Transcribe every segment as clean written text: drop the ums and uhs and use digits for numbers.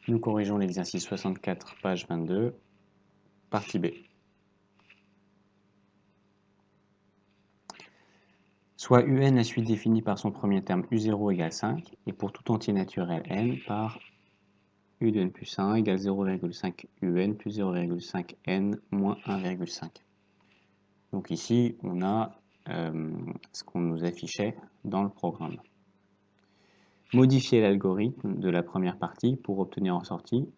Nous corrigeons l'exercice 64, page 22, partie B. Soit UN la suite définie par son premier terme U0 égale 5, et pour tout entier naturel n par U de n plus 1 égale 0,5 UN plus 0,5 n moins 1,5. Donc ici, on a ce qu'on nous affichait dans le programme. Modifier l'algorithme de la première partie pour obtenir en sortie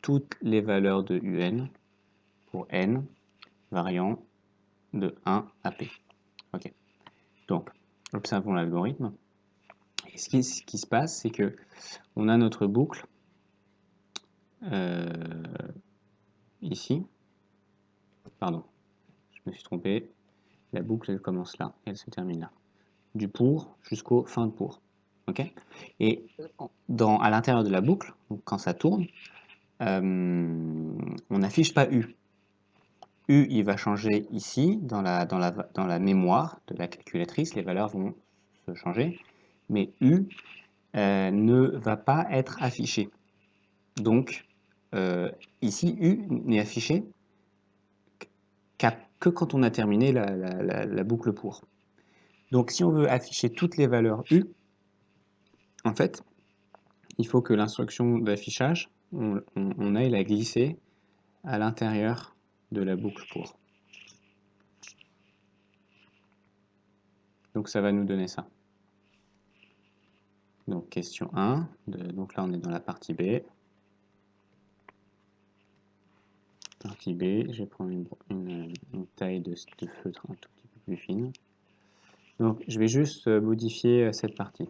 toutes les valeurs de UN pour n variant de 1 à p. Ok. Donc, observons l'algorithme. Ce qui se passe, c'est que on a notre boucle ici. Pardon, je me suis trompé. La boucle, elle commence là, elle se termine là. Du pour jusqu'au fin de pour. Ok. Et à l'intérieur de la boucle, donc quand ça tourne, on n'affiche pas U. U, il va changer ici, dans la mémoire de la calculatrice, les valeurs vont se changer, mais U ne va pas être affiché. Donc, ici, U n'est affiché que quand on a terminé la boucle pour. Donc, si on veut afficher toutes les valeurs U, en fait, il faut que l'instruction d'affichage, on aille la glisser à l'intérieur de la boucle pour. Donc, ça va nous donner ça. Donc, question 1. Donc là, on est dans la partie B. Partie B, je vais prendre une taille de feutre un tout petit peu plus fine. Donc, je vais juste modifier cette partie.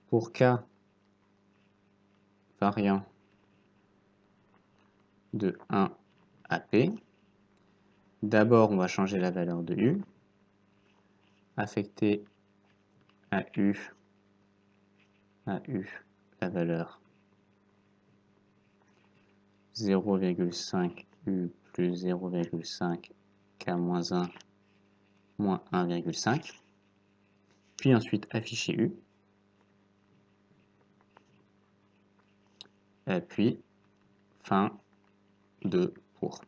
Pour K variant de 1 à P, d'abord, on va changer la valeur de U, affecter à U la valeur 0,5 U plus 0,5 K-1 moins 1,5. Puis ensuite afficher U. Et puis fin de pour.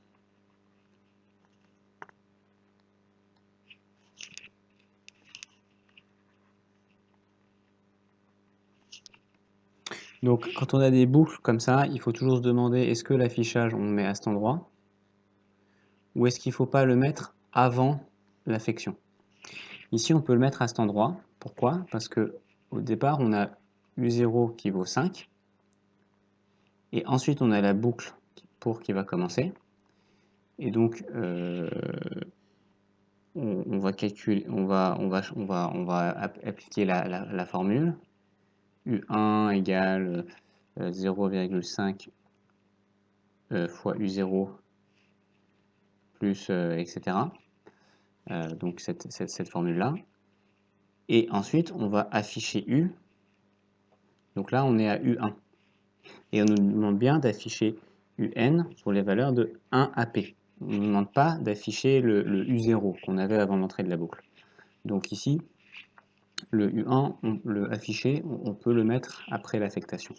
Donc quand on a des boucles comme ça, il faut toujours se demander est-ce que l'affichage on le met à cet endroit ou est-ce qu'il ne faut pas le mettre avant l'affection. Ici on peut le mettre à cet endroit. Pourquoi? Parce que au départ on a U0 qui vaut 5 et ensuite on a la boucle pour qui va commencer et donc on va calculer, on va appliquer la formule U1 égale 0,5 fois U0 plus etc. Donc cette formule-là. Et ensuite, on va afficher U. Donc là, on est à U1. Et on nous demande bien d'afficher UN pour les valeurs de 1 à P. On ne nous demande pas d'afficher le U0 qu'on avait avant l'entrée de la boucle. Donc ici, le U1, le affiché, on peut le mettre après l'affectation.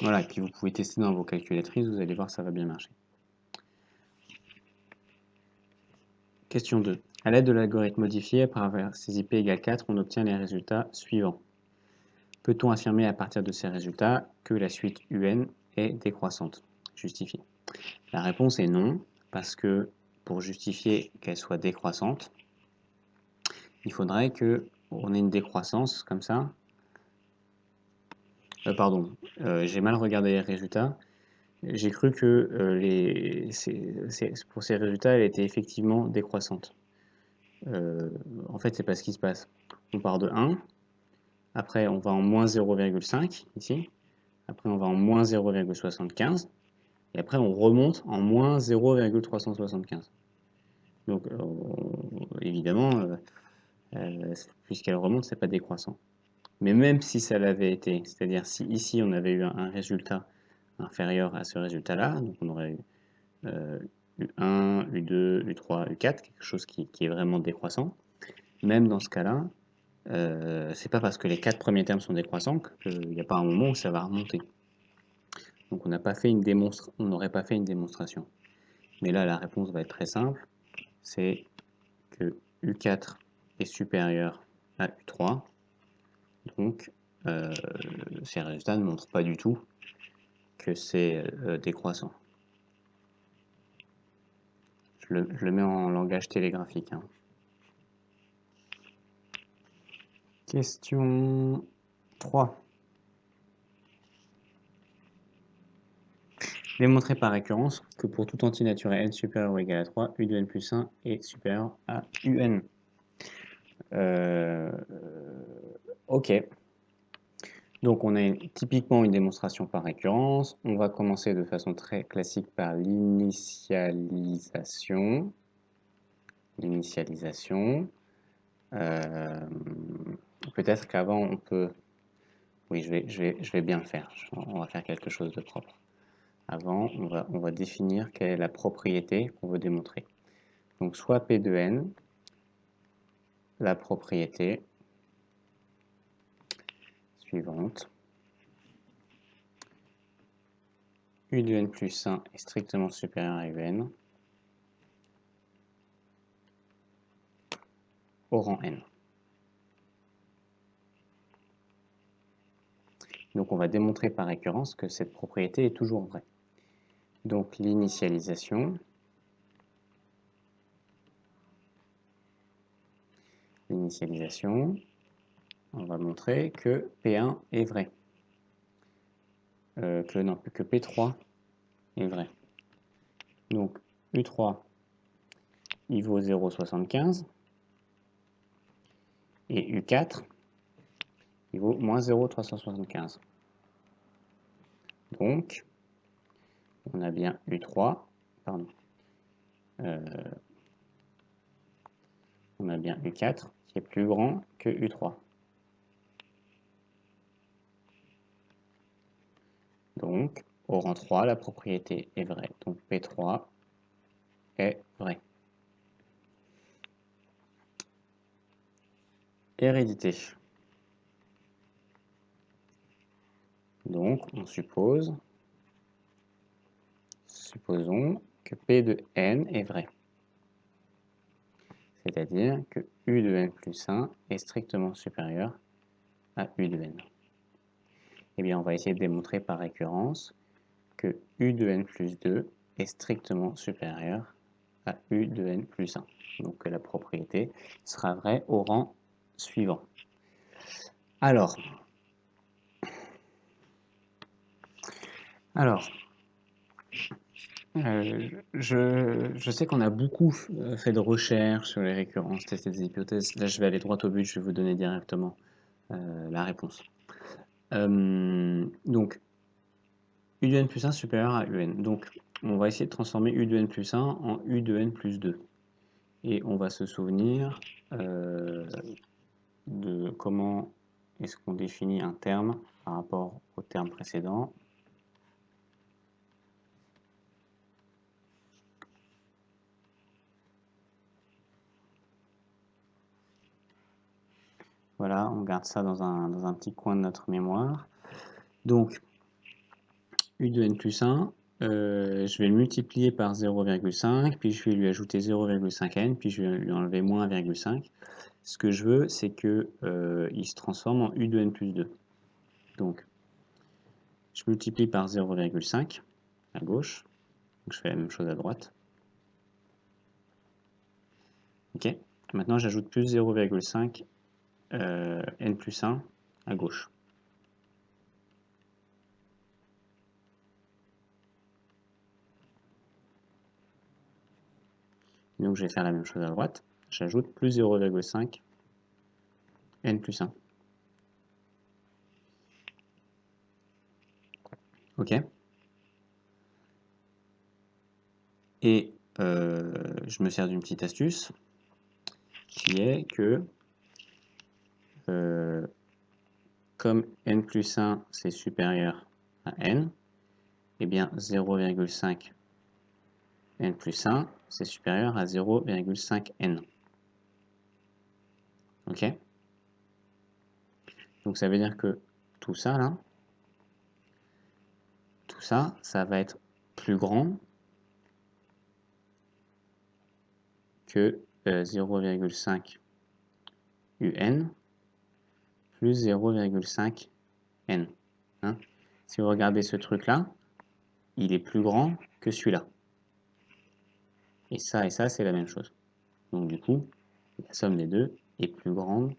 Voilà, et puis vous pouvez tester dans vos calculatrices, vous allez voir, ça va bien marcher. Question 2. À l'aide de l'algorithme modifié, après avoir saisi P égale 4, on obtient les résultats suivants. Peut-on affirmer à partir de ces résultats que la suite UN est décroissante? Justifier. La réponse est non, parce que pour justifier qu'elle soit décroissante, il faudrait qu'on ait une décroissance comme ça. J'ai mal regardé les résultats. J'ai cru que pour ces résultats, elle était effectivement décroissante. En fait, c'est pas ce qui se passe. On part de 1, après on va en moins 0,5 ici, après on va en moins 0,75, et après on remonte en moins 0,375. Donc évidemment, puisqu'elle remonte, c'est pas décroissant. Mais même si ça l'avait été, c'est-à-dire si ici on avait eu un résultat inférieur à ce résultat-là, donc on aurait eu U1, U2, U3, U4, quelque chose qui est vraiment décroissant, même dans ce cas-là, c'est pas parce que les 4 premiers termes sont décroissants qu'il n'y a pas un moment où ça va remonter. Donc on n'aurait pas fait une démonstration. Mais là, la réponse va être très simple. C'est que U4 est supérieur à U3. Donc, ces résultats ne montrent pas du tout que c'est décroissant. Je le mets en langage télégraphique. Hein. Question 3. Démontrer par récurrence que pour tout entier naturel n supérieur ou égal à 3, u de n plus 1 est supérieur à un. Ok. Donc on a typiquement une démonstration par récurrence. On va commencer de façon très classique par l'initialisation. Peut-être qu'avant on peut... Oui, je vais bien le faire. On va faire quelque chose de propre. Avant, on va définir quelle est la propriété qu'on veut démontrer. Donc soit P de n, la propriété suivante. U de n plus 1 est strictement supérieur à un au rang n. Donc on va démontrer par récurrence que cette propriété est toujours vraie. Donc l'initialisation, on va montrer que P1 est vrai. Que P3 est vrai. Donc U3, il vaut 0,75 et U4, il vaut moins 0,375. Donc, on a bien U3, pardon, on a bien U4 qui est plus grand que U3. Donc, au rang 3, la propriété est vraie. Donc P3 est vrai. Hérédité. Donc, on supposons que P de n est vrai. C'est-à-dire que U de n plus 1 est strictement supérieur à U de n. Eh bien, on va essayer de démontrer par récurrence que U de n plus 2 est strictement supérieur à U de n plus 1. Donc, la propriété sera vraie au rang suivant. Alors, je sais qu'on a beaucoup fait de recherches sur les récurrences, testé des hypothèses. Là, je vais aller droit au but, je vais vous donner directement la réponse. Donc, U de n plus 1 supérieur à un. Donc, on va essayer de transformer U de n plus 1 en U de n plus 2. Et on va se souvenir de comment est-ce qu'on définit un terme par rapport au terme précédent. Voilà, on garde ça dans un petit coin de notre mémoire. Donc, U de n plus 1, je vais le multiplier par 0,5, puis je vais lui ajouter 0,5n, puis je vais lui enlever moins 1,5. Ce que je veux, c'est qu'il se transforme en U de n plus 2. Donc, je multiplie par 0,5 à gauche. Donc, je fais la même chose à droite. Ok. Maintenant, j'ajoute plus 0,5 n plus 1 à gauche. Donc, je vais faire la même chose à droite. J'ajoute plus 0,5 n plus 1. Ok. Et je me sers d'une petite astuce qui est que comme n plus 1 c'est supérieur à n, et bien 0,5 n plus 1 c'est supérieur à 0,5n. Ok. Donc ça veut dire que tout ça là, tout ça, ça va être plus grand que 0,5 UN plus 0,5 N. Hein. Si vous regardez ce truc-là, il est plus grand que celui-là. Et ça, c'est la même chose. Donc du coup, la somme des deux est plus grande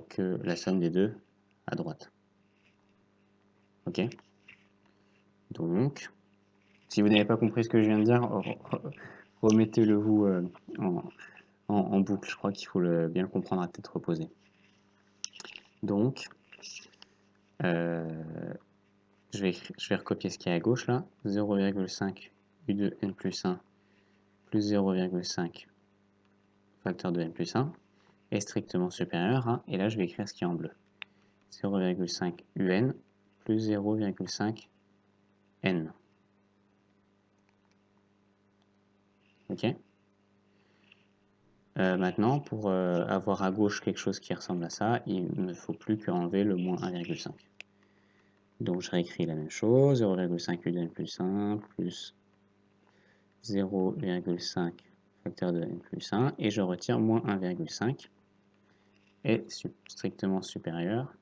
que la somme des deux à droite. Ok? Donc, si vous n'avez pas compris ce que je viens de dire, remettez-le vous en boucle. Je crois qu'il faut bien le comprendre à tête reposée. Donc, je vais recopier ce qui est à gauche là. 0,5 U2N plus 1 plus 0,5 facteur de N plus 1 est strictement supérieur à, et là je vais écrire ce qui est en bleu. 0,5 UN plus 0,5 N. Ok. Maintenant, pour avoir à gauche quelque chose qui ressemble à ça, il ne me faut plus qu'enlever le moins 1,5. Donc je réécris la même chose, 0,5 UN plus 1 plus 0,5 facteur de N plus 1, et je retire moins 1,5 est strictement supérieur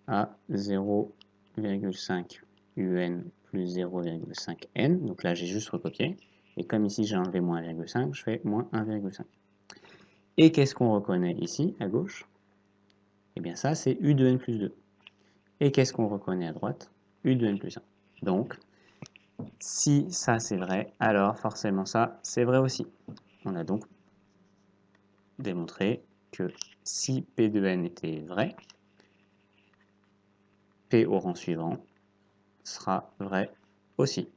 à 0,5 UN plus 0,5 N. Donc là, j'ai juste recopié. Et comme ici, j'ai enlevé moins 1,5, je fais moins 1,5. Et qu'est-ce qu'on reconnaît ici, à gauche? Eh bien ça, c'est U de N plus 2. Et qu'est-ce qu'on reconnaît à droite? U de N plus 1. Donc, si ça c'est vrai, alors forcément ça, c'est vrai aussi. On a donc démontré que si P de N était vrai, P au rang suivant sera vrai aussi.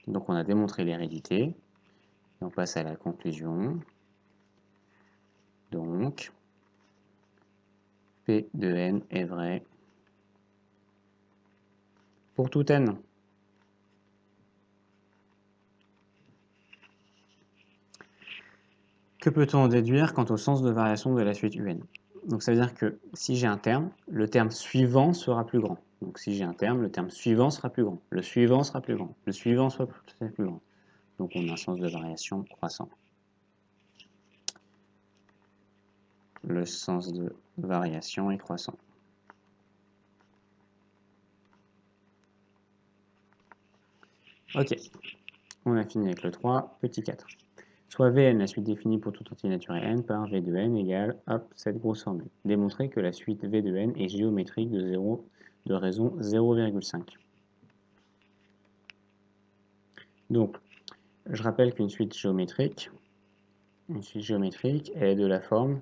Donc on a démontré l'hérédité, et on passe à la conclusion. Donc, P de N est vrai pour tout N. Que peut-on en déduire quant au sens de variation de la suite UN? Donc ça veut dire que si j'ai un terme, le terme suivant sera plus grand. Donc si j'ai un terme, le terme suivant sera plus grand. Le suivant sera plus grand. Le suivant sera plus grand. Donc on a un sens de variation croissant. Le sens de variation est croissant. Ok, on a fini avec le 3, petit 4. Soit Vn, la suite définie pour tout entier naturel n, par V de n égale, hop, cette grosse formule. Démontrer que la suite V de n est géométrique de raison 0,5. Donc, je rappelle qu'une suite géométrique, elle est de la forme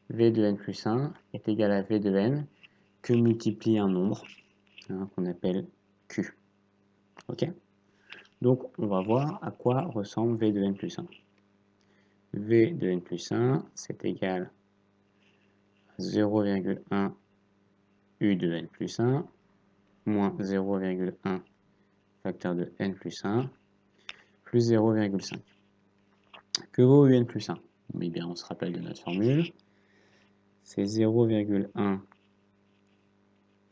V de n plus 1 est égal à V de n que multiplie un nombre qu'on appelle Q. Ok? Donc, on va voir à quoi ressemble V de n plus 1. V de n plus 1, c'est égal à 0,1 U de n plus 1 moins 0,1 facteur de n plus 1 plus 0,5. Que vaut UN plus 1? Eh bien, on se rappelle de notre formule. C'est 0,1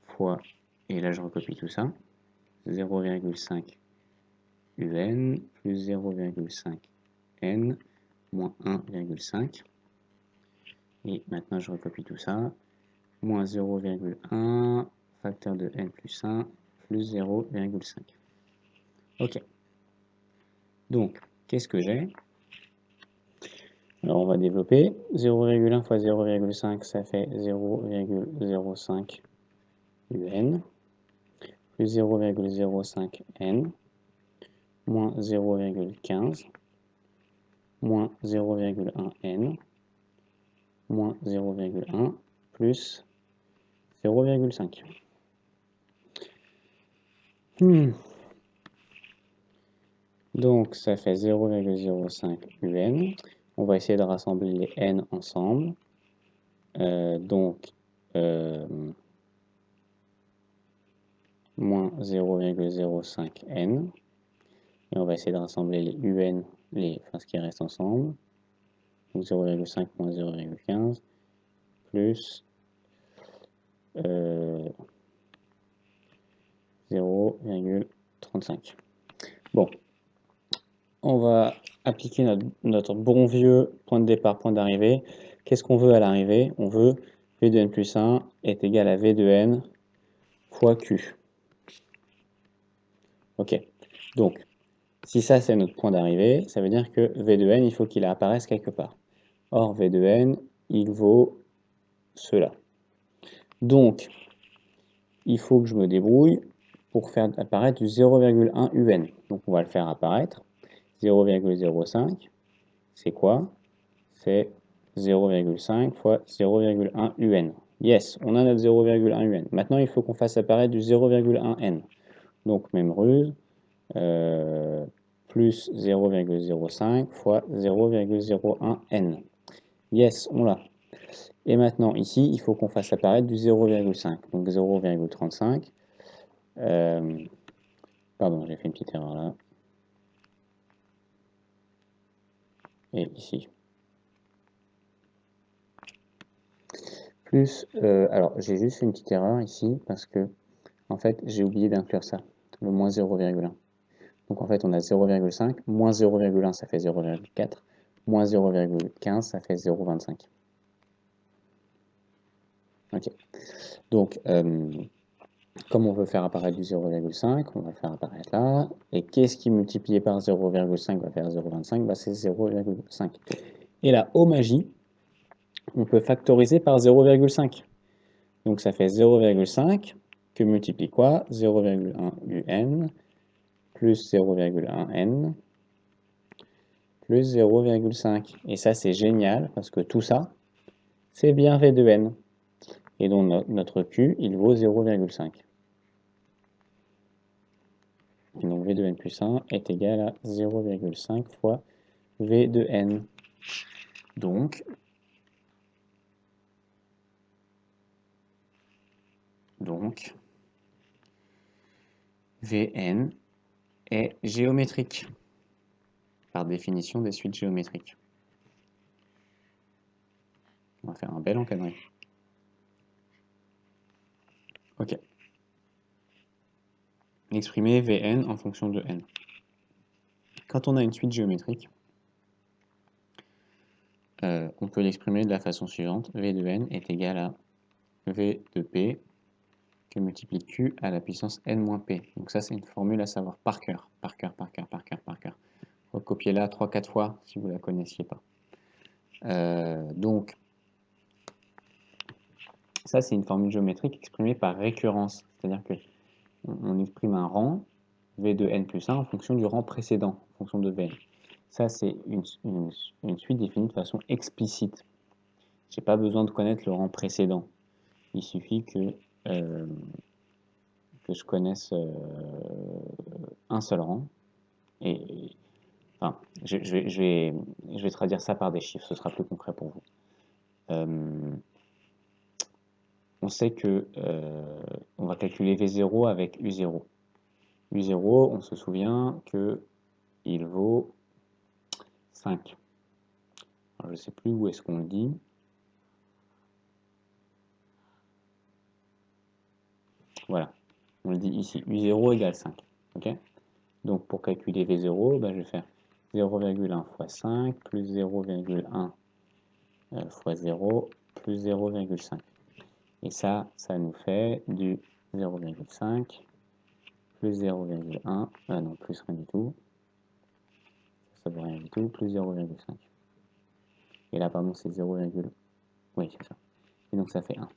fois, et là je recopie tout ça, 0,5 UN plus 0,5 N moins 1,5. Et maintenant je recopie tout ça, moins 0,1 facteur de N plus 1 plus 0,5. Ok. Donc, qu'est-ce que j'ai? Alors on va développer. 0,1 fois 0,5, ça fait 0,05 UN, plus 0,05 N, moins 0,15, moins 0,1 N, moins 0,1, plus 0,5. Donc ça fait 0,05 UN. On va essayer de rassembler les N ensemble. Moins 0,05 N. Et on va essayer de rassembler les UN, enfin ce qui reste ensemble. donc 0,5 moins 0,15, plus 0,35. Bon, on va appliquer notre bon vieux point de départ, point d'arrivée. Qu'est-ce qu'on veut à l'arrivée? On veut V de n plus 1 est égal à V de n fois Q. Ok, donc si ça c'est notre point d'arrivée, ça veut dire que V de n, il faut qu'il apparaisse quelque part. Or, V de n, il vaut cela. Donc, il faut que je me débrouille pour faire apparaître du 0,1 un. Donc, on va le faire apparaître. 0,05, c'est quoi? C'est 0,5 fois 0,1 un. Yes, on a notre 0,1 un. Maintenant, il faut qu'on fasse apparaître du 0,1 n. Donc, même ruse, plus 0,05 fois 0,01 n. Yes, on l'a. Et maintenant, ici, il faut qu'on fasse apparaître du 0,5. Donc 0,35. Pardon, j'ai fait une petite erreur là. Et ici. Plus, alors j'ai juste fait une petite erreur ici parce que, en fait, j'ai oublié d'inclure ça, le moins 0,1. Donc en fait, on a 0,5, moins 0,1, ça fait 0,4, moins 0,15, ça fait 0,25. Ok. Donc, comme on veut faire apparaître du 0,5, on va le faire apparaître là. Et qu'est-ce qui multiplié par 0,5 va faire 0,25? Bah, c'est 0,5. Et là, ô magie, on peut factoriser par 0,5. Donc ça fait 0,5 que multiplie quoi? 0,1 un plus 0,1 n plus 0,5. Et ça, c'est génial parce que tout ça, c'est bien V de n. Et donc notre Q, il vaut 0,5. Et donc V de n plus 1 est égal à 0,5 fois V de n. Donc, Vn est géométrique, par définition des suites géométriques. On va faire un bel encadré. Ok. Exprimer Vn en fonction de n. Quand on a une suite géométrique, on peut l'exprimer de la façon suivante. V de n est égal à V de p que multiplie Q à la puissance n moins p. Donc ça, c'est une formule à savoir par cœur. Par cœur, par cœur, par cœur, par cœur. Recopiez-la 3-4 fois si vous ne la connaissiez pas. Donc, ça, c'est une formule géométrique exprimée par récurrence. C'est-à-dire qu'on exprime un rang, V de n plus 1, en fonction du rang précédent, en fonction de Vn. Ça, c'est une suite définie de façon explicite. Je n'ai pas besoin de connaître le rang précédent. Il suffit que je connaisse un seul rang. Et, enfin, je vais traduire ça par des chiffres, ce sera plus concret pour vous. On sait que on va calculer V0 avec U0. U0, on se souvient que il vaut 5. Alors, je ne sais plus où est-ce qu'on le dit. Voilà, on le dit ici, U0 égale 5. Okay, donc pour calculer V0, ben, je vais faire 0,1 fois 5 plus 0,1 fois 0 plus 0,5. Et ça nous fait du 0,5 plus 0,1, non, plus rien du tout. Ça vaut rien du tout, plus 0,5. Et là, pardon, c'est 0, oui, c'est ça. Et donc, ça fait 1.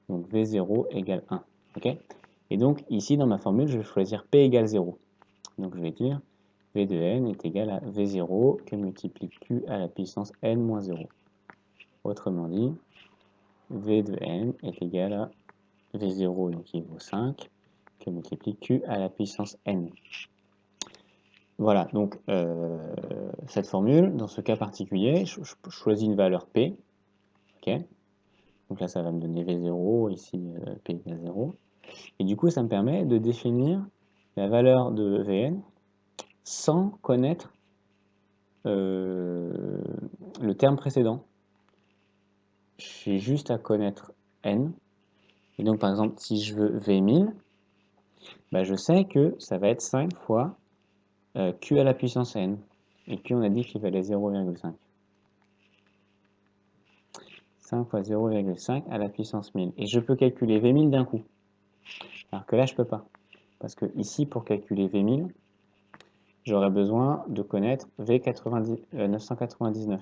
Donc, V0 égale 1. Ok. Et donc, ici, dans ma formule, je vais choisir P égale 0. Donc, je vais dire V de n est égal à V0 que multiplie Q à la puissance n moins 0. Autrement dit, V de n est égal à V0, donc il vaut 5, que multiplie Q à la puissance n. Voilà, donc cette formule, dans ce cas particulier, je choisis une valeur P. Ok. Donc là, ça va me donner V0, ici P égale 0. Et du coup, ça me permet de définir la valeur de Vn sans connaître le terme précédent. J'ai juste à connaître n. Et donc, par exemple, si je veux V1000, bah, je sais que ça va être 5 fois Q à la puissance n. Et Q, on a dit qu'il valait 0,5. 5 fois 0,5 à la puissance 1000. Et je peux calculer V1000 d'un coup. Alors que là, je ne peux pas. Parce que ici, pour calculer V1000, j'aurais besoin de connaître V999.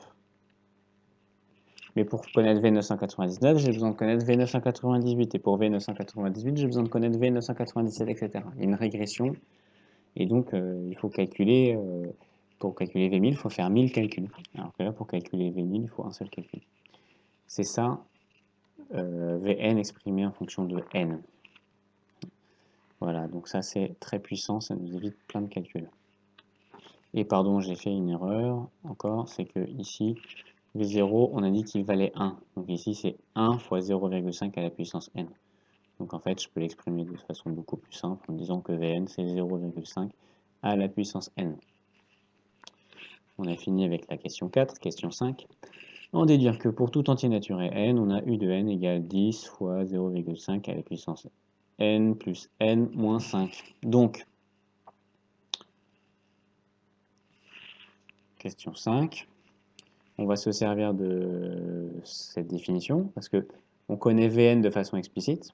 Mais pour connaître V999, j'ai besoin de connaître V998. Et pour V998, j'ai besoin de connaître V997, etc. Il y a une régression. Et donc, il faut calculer, pour calculer V1000, il faut faire 1000 calculs. Alors que là, pour calculer V1000, il faut un seul calcul. C'est ça, Vn exprimé en fonction de n. Voilà, donc ça c'est très puissant, ça nous évite plein de calculs. Et pardon, j'ai fait une erreur encore, c'est que ici, V0, on a dit qu'il valait 1. Donc ici c'est 1 fois 0,5 à la puissance n. Donc en fait, je peux l'exprimer de façon beaucoup plus simple en disant que Vn c'est 0,5 à la puissance n. On a fini avec la question 4, question 5. En déduire que pour tout entier naturel n, on a u de n égale 10 fois 0,5 à la puissance n plus n moins 5. Donc, question 5, on va se servir de cette définition parce que on connaît Vn de façon explicite.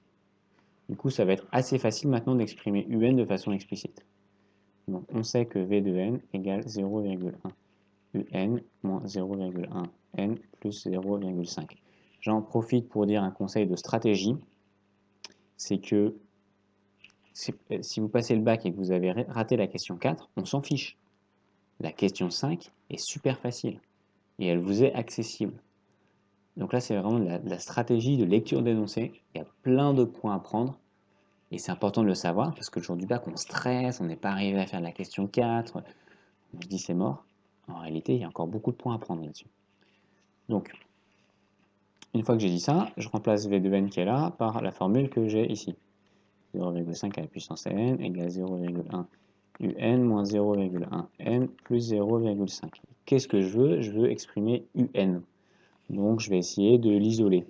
Du coup, ça va être assez facile maintenant d'exprimer Un de façon explicite. Donc, on sait que V de n égale 0,1 Un moins 0,1 n plus 0,5. J'en profite pour dire un conseil de stratégie, c'est que si vous passez le bac et que vous avez raté la question 4, on s'en fiche. La question 5 est super facile et elle vous est accessible. Donc là, c'est vraiment de la stratégie de lecture d'énoncé. Il y a plein de points à prendre et c'est important de le savoir parce que le jour du bac, on stresse, on n'est pas arrivé à faire la question 4, on se dit c'est mort. En réalité, il y a encore beaucoup de points à prendre là-dessus. Donc, une fois que j'ai dit ça, je remplace V de n qui est là par la formule que j'ai ici. 0,5 à la puissance n égale 0,1 un moins 0,1 n plus 0,5. Qu'est-ce que je veux? Je veux exprimer un. Donc je vais essayer de l'isoler.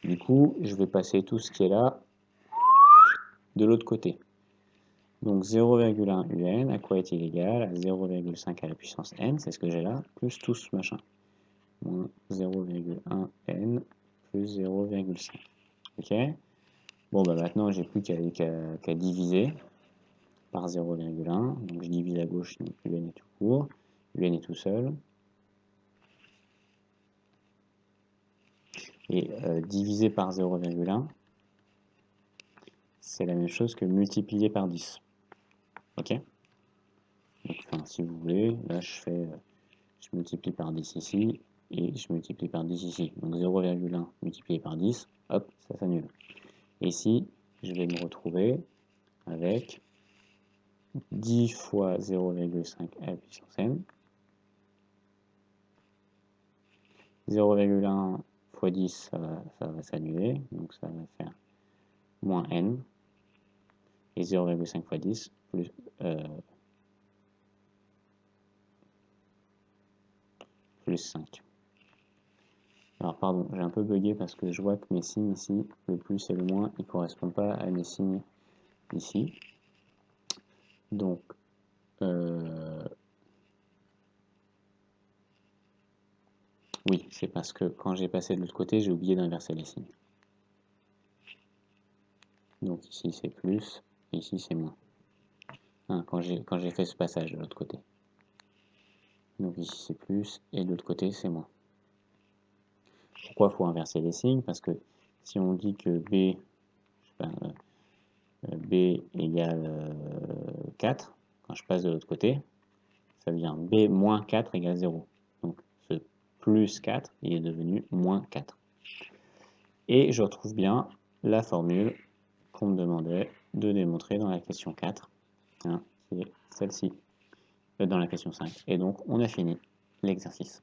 Du coup, je vais passer tout ce qui est là de l'autre côté. Donc 0,1 un, à quoi est-il égal? À 0,5 à la puissance n, c'est ce que j'ai là, plus tout ce machin. Moins 0,1 n plus 0,5. Ok? Bon, bah maintenant, j'ai plus qu'à diviser par 0,1. Donc je divise à gauche, un est tout court, un est tout seul. Et diviser par 0,1, c'est la même chose que multiplier par 10. Ok? Donc, enfin, si vous voulez, là je multiplie par 10 ici, et je multiplie par 10 ici. Donc 0,1 multiplié par 10, hop, ça s'annule. Et ici, je vais me retrouver avec 10 fois 0,5 à la puissance n. 0,1 fois 10, ça va s'annuler, donc ça va faire moins n. Et 0,5 fois 10, plus 5. Alors pardon, j'ai un peu bugué parce que je vois que mes signes ici, le plus et le moins, ils ne correspondent pas à mes signes ici. Donc, oui, c'est parce que quand j'ai passé de l'autre côté, j'ai oublié d'inverser les signes. Donc ici c'est plus, et ici c'est moins. Hein, quand j'ai fait ce passage de l'autre côté. Donc ici c'est plus, et de l'autre côté c'est moins. Pourquoi il faut inverser les signes? Parce que si on dit que B égale 4, quand je passe de l'autre côté, ça devient B moins 4 égale 0. Donc ce plus 4, il est devenu moins 4. Et je retrouve bien la formule qu'on me demandait de démontrer dans la question 4, hein, qui est celle-ci, dans la question 5. Et donc on a fini l'exercice.